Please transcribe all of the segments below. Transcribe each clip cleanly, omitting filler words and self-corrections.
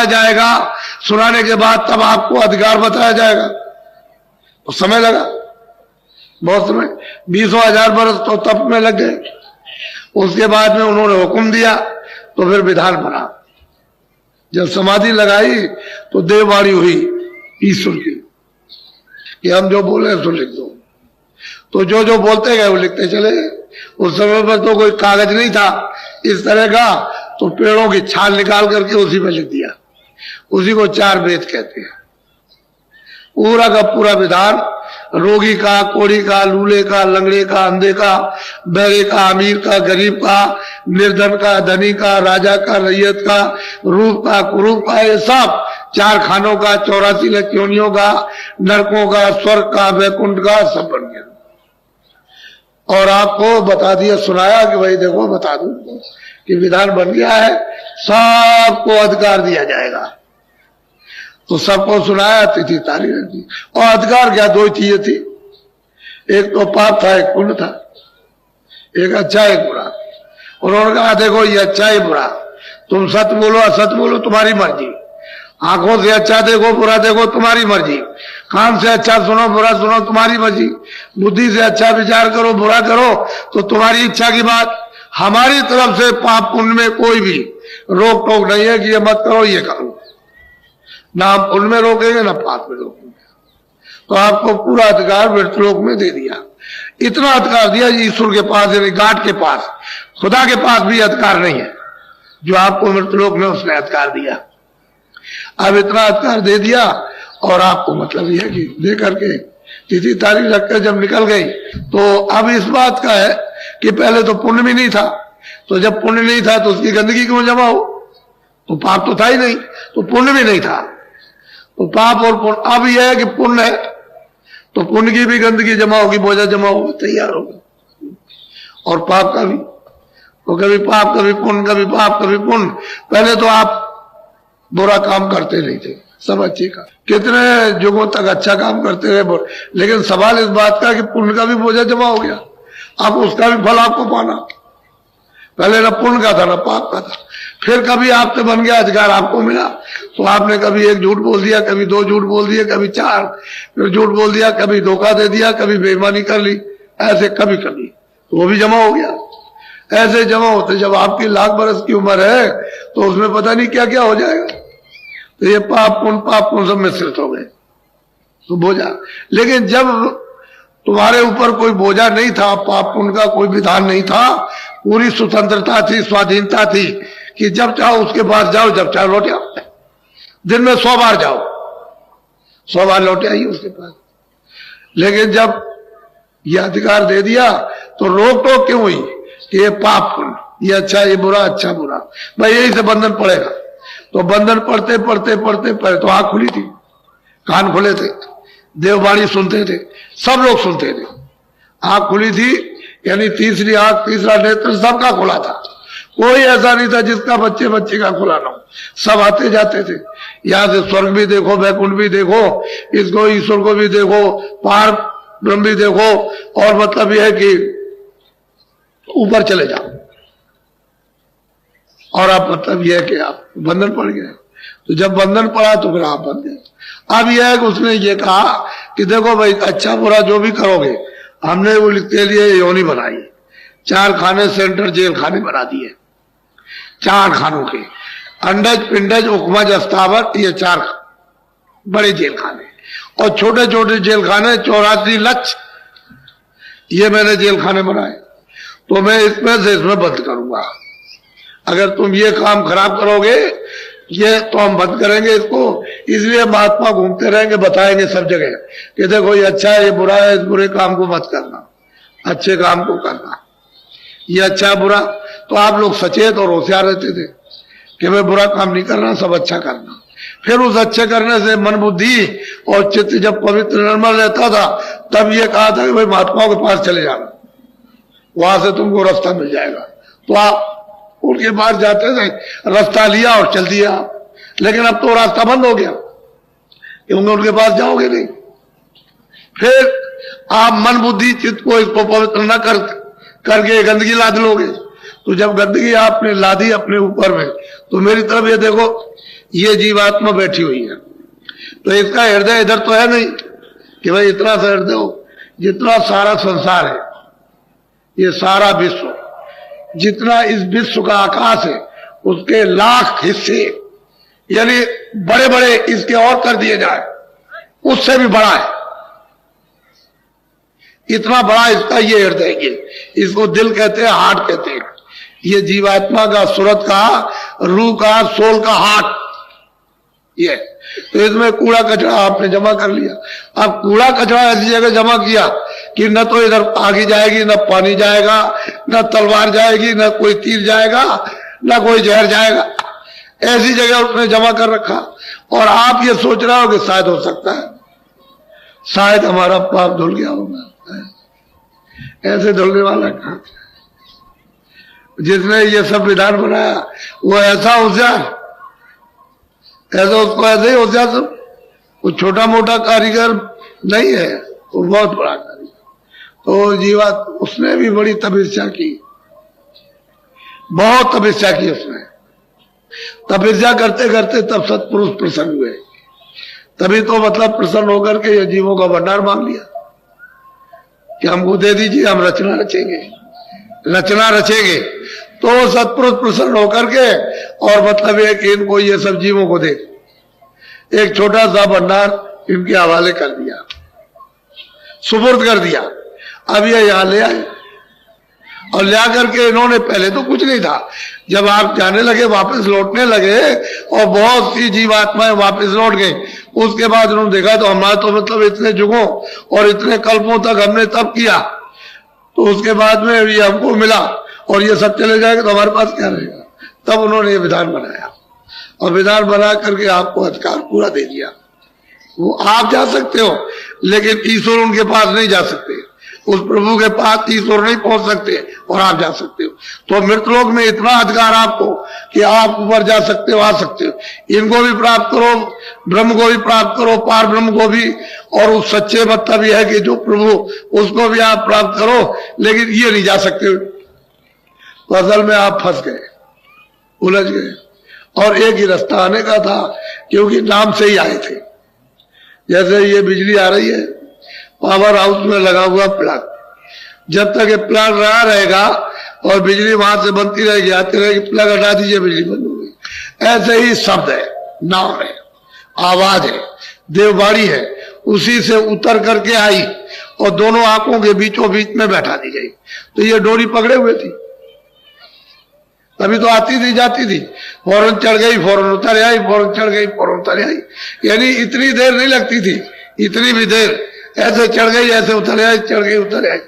जाएगा, सुनाने के बाद तब आपको अधिकार बताया जाएगा। तो समय लगा, बहुत समय, 20,000 बरस तो तप में लग गए। उसके बाद में उन्होंने हुक्म दिया तो फिर विधान बना। जब समाधि लगाई तो देववाणी हुई ईश्वर की कि हम जो बोले सो लिख दो। तो जो जो बोलते गए वो लिखते चले। उस समय पर तो कोई कागज नहीं था इस तरह का, तो पेड़ों की छाल निकाल करके उसी में लिख दिया। उसी को 4 वेद कहते हैं। पूरा का पूरा विधान, रोगी का, कोढ़ी का, लूले का, लंगड़े का, अंधे का, बहरे का, अमीर का, गरीब का, निर्धन का, धनी का, राजा का, रैयत का, रूप का, कुरूप का, ये सब 4 खानों का, 84 लाख योनियों का, नरकों का, स्वर्ग का, वैकुंठ का, सब बन गया। और आपको बता दिया, सुनाया कि भाई देखो बता दूं कि विधान बन गया है, सबको अधिकार दिया जाएगा। तो सबको सुनाया, तिथि तारीख रख दी। और अधिकार क्या, 2 चीजें थी, एक तो पाप था, एक पुण्य था, एक अच्छा एक बुरा। उन्होंने कहा देखो ये अच्छा है बुरा, तुम सत्य बोलो असत्य बोलो तुम्हारी मर्जी, आंखों से अच्छा देखो बुरा देखो तुम्हारी मर्जी, कान से अच्छा सुनो बुरा सुनो तुम्हारी मर्जी, बुद्धि से अच्छा विचार करो बुरा करो तो तुम्हारी इच्छा की बात। हमारी तरफ से पाप पुण्य में कोई भी रोक टोक नहीं है कि ये मत करो ये करो, ना हम पुण्य में रोकेंगे ना पाप में रोकेंगे। तो आपको पूरा अधिकार मृत्युलोक में दे दिया। इतना अधिकार दिया ईश्वर के पास, यानी गाठ के पास, खुदा के पास भी अधिकार नहीं है जो आपको मृत्युलोक में उसने अधिकार दिया। अब इतना अधिकार दे दिया और आपको मतलब यह है कि दे करके तिथि तारीख रखकर जब निकल गई तो अब इस बात का है कि पहले तो पुण्य भी नहीं था, तो जब पुण्य नहीं था तो उसकी गंदगी क्यों जमा हो, तो पाप तो था ही नहीं, तो पुण्य भी नहीं था, तो पाप और पुण्य। अब यह है कि पुण्य है तो पुण्य की भी गंदगी जमा होगी, बोझा जमा होगा, तैयार होगा, और पाप का भी, तो कभी पाप कभी पुण्य, कभी पाप कभी पुण्य। पहले तो आप बुरा काम करते नहीं थे, सब अच्छे का, कितने युगों तक अच्छा काम करते रहे, लेकिन सवाल इस बात का कि पुण्य का भी बोझा जमा हो गया, अब उसका भी फल आपको पाना। पहले न पुण्य का था न पाप का था, फिर कभी आपसे बन गया अधिकार, आपको मिला तो आपने कभी 1 झूठ बोल दिया, कभी 2 झूठ बोल दिए, कभी 4 फिर झूठ बोल दिया, कभी धोखा दे दिया, कभी बेईमानी कर ली, ऐसे कभी कभी तो वो भी जमा हो गया। ऐसे जमा होते जब आपकी 1,00,000 बरस की उम्र है तो उसमें पता नहीं क्या क्या हो जाएगा। तो ये पाप पुण्य सब मिश्रित हो गए तो बोझा। लेकिन जब तुम्हारे ऊपर कोई बोझा नहीं था, पाप पुण्य का कोई विधान नहीं था, पूरी स्वतंत्रता थी, स्वाधीनता थी कि जब चाहो उसके पास जाओ, जब चाहो लौट आओ, दिन में 100 बार जाओ, 100 बार लौट आइए उसके पास। लेकिन जब यह अधिकार दे दिया तो रोक टोक क्यों हुई कि ये पाप पुण्य, ये अच्छा ये बुरा, अच्छा बुरा, भाई यही से बंधन पड़ेगा। तो बंधन पढ़ते पढ़ते पढ़ते पढ़े तो आंख खुली थी, कान खुले थे, देववाणी सुनते थे, सब लोग सुनते थे, आंख खुली थी, यानी तीसरी आंख, तीसरा नेत्र सबका खुला था। कोई ऐसा नहीं था जिसका बच्चे बच्चे का खुला ना हो, सब आते जाते थे। यहां से स्वर्ग भी देखो, वैकुंठ भी देखो, इसको ईश्वर को भी देखो, पार ब्रह्म भी देखो, और मतलब यह है कि ऊपर चले जाओ। और आप मतलब यह है कि आप बंधन पड़ गए, तो जब बंधन पड़ा तो फिर आप बंध गए। अब यह है कि उसने ये कहा कि देखो भाई अच्छा बुरा जो भी करोगे, हमने वो लिखते लिए योनि बनाई, 4 खाने सेंट्रल जेल खाने बना दिए, 4 खानों के, अंडज पिंडज उकमज अस्तावत, ये 4 बड़े जेल खाने, और छोटे छोटे जेल खाने 84 लक्ष, ये मैंने जेल खाने बनाए। तो मैं इसमें से इसमें बंद करूंगा, अगर तुम ये काम खराब करोगे ये तो हम बंद करेंगे इसको। इसलिए महात्मा घूमते रहेंगे, बताएंगे सब जगह कि देखो ये अच्छा है ये बुरा है, इस बुरे काम को मत करना, अच्छे काम को करना, ये अच्छा बुरा। तो आप लोग सचेत और होशियार रहते थे कि मैं बुरा काम नहीं करना, सब अच्छा करना। फिर उस अच्छे करने से मन बुद्धि और चित्त जब पवित्र निर्मल रहता था तब ये कहा था कि भाई महात्माओं के पास चले जाना, वहां से तुमको रास्ता मिल जाएगा। तो आप उनके पास जाते थे, रास्ता लिया और चल दिया। लेकिन अब तो रास्ता बंद हो गया क्योंकि उनके पास जाओगे नहीं। फिर आप मन बुद्धि चित्त को इसको पवित्र न करके गंदगी लाद लोगे। तो जब गंदगी आपने लादी अपने ऊपर में, तो मेरी तरफ ये देखो ये जीवात्मा बैठी हुई है। तो इसका हृदय इधर तो है नहीं कि भाई इतना सा हृदय हो। जितना सारा संसार है, ये सारा विश्व, जितना इस विश्व का आकाश है उसके लाख हिस्से, यानी बड़े बड़े इसके और कर दिए जाए, उससे भी बड़ा है। इतना बड़ा इसका ये हृदय है। इसको दिल कहते हैं, हार्ट कहते हैं। ये जीवात्मा का, सूरत का, रूह का, सोल का हार्ट ये। तो इसमें कूड़ा कचरा आपने जमा कर लिया। अब कूड़ा कचरा ऐसी जगह जमा किया कि न तो इधर आगे जाएगी, न पानी जाएगा, न तलवार जाएगी, न कोई तीर जाएगा, न कोई जहर जाएगा। ऐसी जगह उसने जमा कर रखा। और आप ये सोच रहे हो कि शायद हो सकता है, शायद हमारा पाप धुल गया होगा। ऐसे धुलने वाला कहां? जिसने ये सब विधान बनाया वो ऐसा होशियार, ऐसा उसको ऐसे ही होशियार सब। वो छोटा मोटा कारीगर नहीं है, वो बहुत बड़ा कारीगर। तो जीवा उसने भी बड़ी तपस्या की, बहुत तपस्या की उसने। तपस्या करते करते तब सत्पुरुष प्रसन्न हुए। तभी तो मतलब प्रसन्न होकर के ये जीवों का भंडार मांग लिया कि हमको दे दीजिए, हम रचना रचेंगे, रचना रचेंगे। तो सत्पुरुष प्रसन्न होकर के और मतलब है कि इनको ये सब जीवों को दे, एक छोटा सा भंडार इनके हवाले कर दिया, सुपुर्द कर दिया। अब ये यहां ले आए और ले आकर के इन्होंने, पहले तो कुछ नहीं था, जब आप जाने लगे, वापस लौटने लगे और बहुत सी जीवात्माएं वापस लौट गई, उसके बाद उन्होंने देखा तो हमारा तो मतलब इतने जुगों और इतने कल्पों तक हमने तब किया, तो उसके बाद में ये हमको मिला और ये सब चले जाएगा तो हमारे पास क्या रहेगा। तब उन्होंने ये विधान बनाया और विधान बना करके आपको अधिकार पूरा दे दिया। वो आप जा सकते हो, लेकिन ईश्वर उनके पास नहीं जा सकते। उस प्रभु के पास ईश्वर नहीं पहुंच सकते और आप जा सकते हो। तो मृतलोक में इतना अधिकार आपको कि आप ऊपर जा सकते हो, आ सकते हो। इनको भी प्राप्त करो, ब्रह्म को भी प्राप्त करो, पार ब्रह्म को भी, और उस सच्चे मतलब यह है कि जो प्रभु, उसको भी आप प्राप्त करो, लेकिन ये नहीं जा सकते। तो असल में आप फंस गए, उलझ गए। और एक ही रास्ता आने का था, क्योंकि नाम से ही आए थे। जैसे ये बिजली आ रही है, पावर हाउस में लगा हुआ प्लग, जब तक ये प्लग रहा रहेगा और बिजली वहां से बनती रहेगी, आती रहेगी, प्लग हटा दीजिए बिजली बंद हो गई। ऐसे ही शब्द है, नाम है, आवाज है, देववाणी है, उसी से उतर करके आई और दोनों आंखों के बीचों बीच में बैठा दी गई। तो ये डोरी पकड़े हुए थी, तभी तो आती थी जाती थी, फौरन चढ़ गई, फौरन उतर आई, फौरन चढ़ गई, फौरन उतर आई। यानी इतनी देर नहीं लगती थी, इतनी भी देर, ऐसे चढ़ गई, ऐसे उतर आई, चढ़ गई, उतर आई।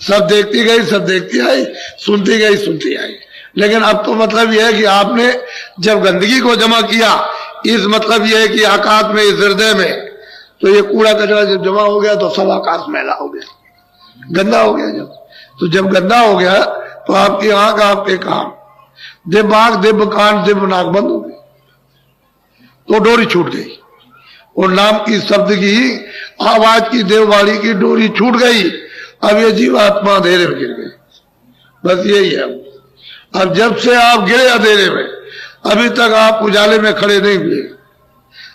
सब देखती गई, सब देखती आई, सुनती गई, सुनती आई। लेकिन अब तो मतलब यह है कि आपने जब गंदगी को जमा किया, इस मतलब यह है कि आकाश में, इस हृदय में, तो ये कूड़ा कचरा जब जमा हो गया तो सब आकाश मैला हो गया, गंदा हो गया। जब गंदा हो गया तो आपकी आंख, आपके कान, दिव्य आंख, दिव्य कान, दिव्य नाक बंद हो गई, तो डोरी छूट गई। और नाम की, शब्द की, आवाज की, देववाणी की डोरी छूट गई। अब ये जीवात्मा अंधेरे में गिर गई। बस यही है। अब जब से आप गिरे अंधेरे में, अभी तक आप उजाले में खड़े नहीं हुए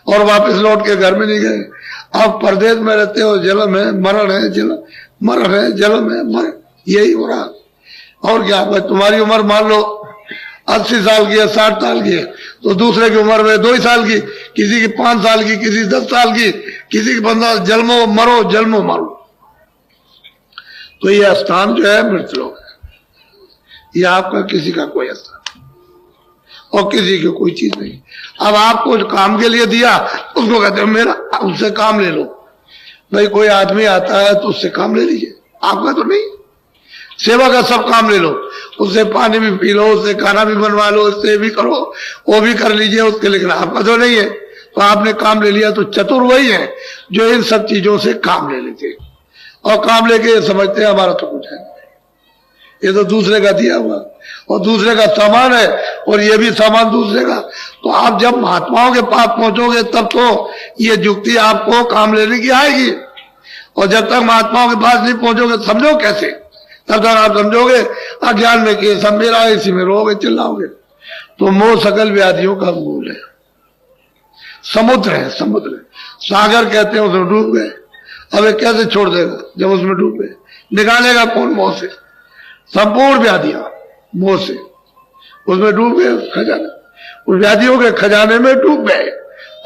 और वापस लौट के घर में नहीं गए। आप परदेश में रहते हो, जन्म है, मरण है, जन्म, मरण है, जन्म है, मरण, यही हो रहा। और क्या, तुम्हारी उम्र मान लो 80 साल की है, 60 साल की है, तो दूसरे की उम्र में 2 ही साल की, किसी की 5 साल की, किसी 10 साल की, किसी की 15, जन्मो मरो, जन्मो मरो। तो ये स्थान जो है मृतलोक है, ये आपका किसी का कोई स्थान और किसी की कोई चीज नहीं। अब आपको काम के लिए दिया, उसको कहते हो मेरा, उससे काम ले लो। भाई कोई आदमी आता है तो उससे काम ले लीजिए, आपका तो नहीं। सेवा का सब काम ले लो, उससे पानी भी पी लो, उससे खाना भी बनवा लो, उससे भी करो, वो भी कर लीजिए उसके, लेकिन आपका तो नहीं है। तो आपने काम ले लिया। तो चतुर वही है जो इन सब चीजों से काम ले लेते और काम लेके समझते हैं हमारा तो कुछ है, ये तो दूसरे का दिया हुआ और दूसरे का सामान है और ये भी सामान दूसरे का। तो आप जब महात्माओं के पास पहुंचोगे तब तो ये युक्ति आपको काम लेने की आएगी, और जब तक महात्माओं के पास नहीं पहुंचोगे समझो कैसे, तब तक आप समझोगे अज्ञान में कि सब मेरा, इसी में रहोगे, चिल्लाओगे। तो मोह सकल व्याधियों का मूल है। समुद्र है, समुद्र सागर कहते हैं, उसमें डूब गए। अब ये कैसे छोड़ देगा जब उसमें डूब गए? निकालेगा कौन मोह से? संपूर्ण व्याधियां मोह से, उसमें डूब गए खजाना, उस व्याधियों के खजाने में डूब गए।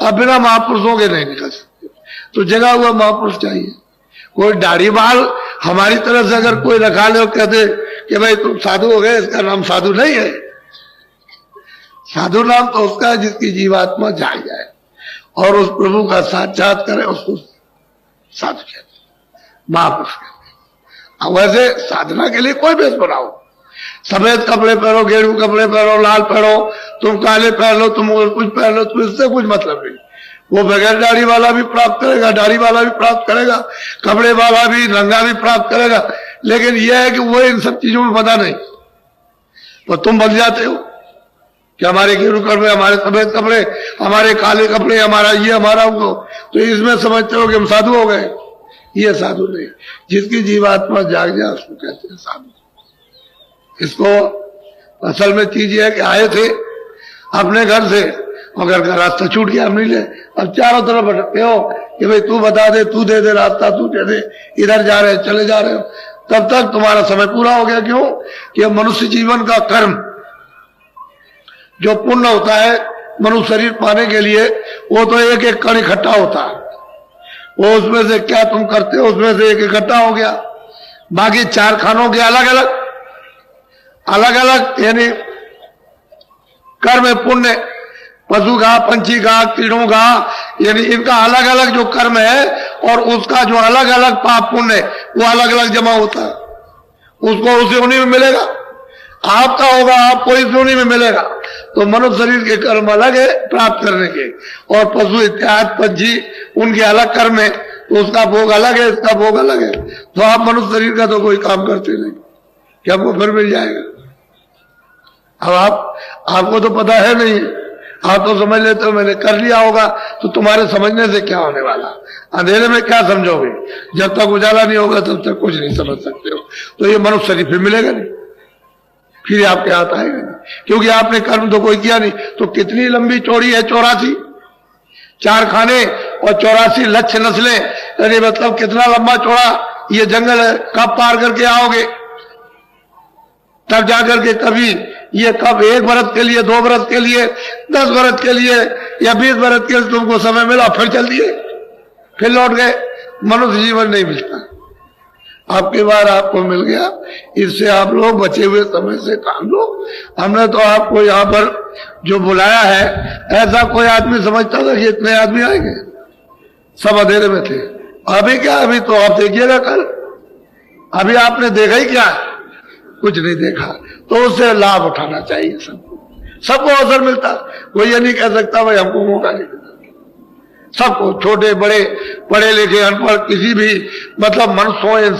अब बिना महापुरुषों के नहीं निकल सकते, तो जगा हुआ महापुरुष चाहिए। कोई दाढ़ी बाल हमारी तरफ से अगर कोई रखा ले और कहते कि भाई तुम साधु हो गए, इसका नाम साधु नहीं है। साधु नाम तो उसका है जिसकी जीवात्मा जाग जाए और उस प्रभु का साक्षात करे, उसको साधु कहते हैं, महापुरुष कहते हैं। अब वैसे साधना के लिए कोई भेष बनाओ, सफेद कपड़े पहनो, गेरू कपड़े पहनो, लाल पहनो, तुम काले पहन लो, तुम और कुछ पहन लो, तो इससे कुछ मतलब नहीं। वो बगैर दाढ़ी वाला भी प्राप्त करेगा, दाढ़ी वाला भी प्राप्त करेगा, कपड़े वाला भी, नंगा भी प्राप्त करेगा। लेकिन यह है कि वो इन सब चीजों में पता नहीं, तो तुम बन जाते हो कि हमारे गेरू कपड़े, हमारे सफेद कपड़े, हमारे काले कपड़े, हमारा ये, हमारा वो, तो इसमें समझते हो कि हम साधु हो गए। ये साधु नहीं, जिसकी जीवात्मा जाग जाए उसको कहते हैं साधु। इसको असल में चीज ये है कि आए थे अपने घर से, मगर का रास्ता छूट गया, मिले। अब चारों तरफ भटकते हो कि भाई तू बता दे, तू दे दे रास्ता, तू दे दे, इधर जा रहे चले जा रहे हो, तब तक तुम्हारा समय पूरा हो गया। क्यों? कि मनुष्य जीवन का कर्म जो पुण्य होता है मनुष्य शरीर पाने के लिए, वो तो एक एक कण इकट्ठा होता है। वो उसमें से क्या तुम करते हो, उसमें से एक इकट्ठा हो गया। बाकी चार खानों के अलग अलग अलग अलग यानी कर्म पुण्य, पशु का, पंछी का, कीड़ों का, यानी इनका अलग अलग जो कर्म है और उसका जो अलग अलग पाप पुण्य वो अलग अलग जमा होता है। उसको उस योनि में मिलेगा, आपका होगा आपको इस योनि में मिलेगा। तो मनुष्य शरीर के कर्म अलग है प्राप्त करने के, और पशु इत्यादि पंछी उनके अलग कर्म है, तो उसका भोग अलग है, इसका भोग अलग है। तो आप मनुष्य शरीर का तो कोई काम करते नहीं, क्या आपको फिर मिल जाएगा? अब आपको तो पता है नहीं, आप तो समझ लेते हो मैंने कर लिया होगा, तो तुम्हारे समझने से क्या होने वाला? अंधेरे में क्या समझोगे? जब तक उजाला नहीं होगा तब तक कुछ नहीं समझ सकते हो। तो ये मनुष्य शरीर फिर मिलेगा नहीं, फिर आपके हाथ आएगा नहीं, क्योंकि आपने कर्म तो कोई किया नहीं। तो कितनी लंबी चौड़ी है? 84 चार खाने और 84 लक्ष्य नस्लें, यानी मतलब कितना लंबा चौड़ा ये जंगल है। कब पार करके आओगे? तब जाकर के कभी ये कब 1 बरस के लिए, 2 बरस के लिए, 10 बरस के लिए या 20 बरस के लिए तुमको समय मिला, फिर चल दिए, फिर लौट गए। मनुष्य जीवन नहीं मिलता, आपकी बार आपको मिल गया, इससे आप लोग बचे हुए समय से काम लो। हमने तो आपको यहाँ पर जो बुलाया है, ऐसा कोई आदमी समझता था कि इतने आदमी आएंगे? सब अंधेरे में थे। अभी क्या, अभी तो आप देखिएगा कल, अभी आपने देखा ही क्या? कुछ नहीं देखा। तो उससे लाभ उठाना चाहिए सबको अवसर मिलता। कोई ये नहीं कह सकता भाई हमको मौका नहीं मिलता। सबको, छोटे बड़े, पढ़े लिखे अनपढ़, किसी भी मतलब मनुष्य हो, इंसान